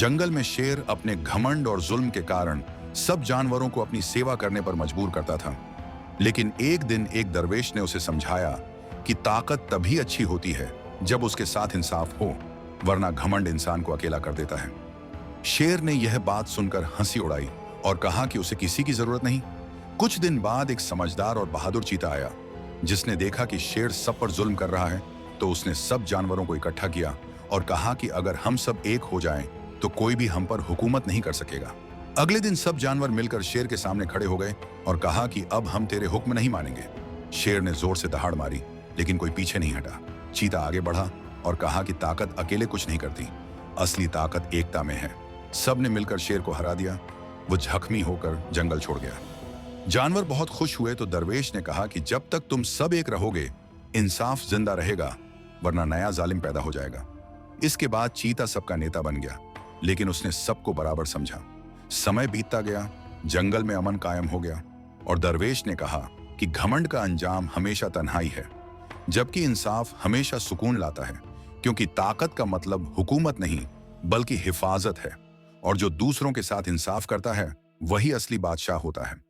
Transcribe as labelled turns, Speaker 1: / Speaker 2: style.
Speaker 1: जंगल में शेर अपने घमंड और जुल्म के कारण सब जानवरों को अपनी सेवा करने पर मजबूर करता था। लेकिन एक दिन एक दरवेश ने उसे समझाया कि ताकत तभी अच्छी होती है जब उसके साथ इंसाफ हो, वरना घमंड इंसान को अकेला कर देता है। शेर ने यह बात सुनकर हंसी उड़ाई और कहा कि उसे किसी की जरूरत नहीं। कुछ दिन बाद एक समझदार और बहादुर चीता आया, जिसने देखा कि शेर सब पर जुल्म कर रहा है, तो उसने सब जानवरों को इकट्ठा किया और कहा कि अगर हम सब एक हो जाएं, तो कोई भी हम पर हुकूमत नहीं कर सकेगा। अगले दिन सब जानवर मिलकर शेर के सामने खड़े हो गए और कहा कि अब हम तेरे हुक्म नहीं मानेंगे। शेर ने जोर से दहाड़ मारी, लेकिन कोई पीछे नहीं हटा। चीता आगे बढ़ा और कहा कि ताकत अकेले कुछ नहीं करती, असली ताकत एकता में है। सब ने मिलकर शेर को हरा दिया। वो जख्मी होकर जंगल छोड़ गया। जानवर बहुत खुश हुए तो दरवेश ने कहा कि जब तक तुम सब एक रहोगे, इंसाफ जिंदा रहेगा, वरना नया जालिम पैदा हो जाएगा। इसके बाद चीता सबका नेता बन गया, लेकिन उसने सबको बराबर समझा। समय बीतता गया, जंगल में अमन कायम हो गया और दरवेश ने कहा कि घमंड का अंजाम हमेशा तन्हाई है, जबकि इंसाफ हमेशा सुकून लाता है, क्योंकि ताकत का मतलब हुकूमत नहीं बल्कि हिफाजत है, और जो दूसरों के साथ इंसाफ करता है वही असली बादशाह होता है।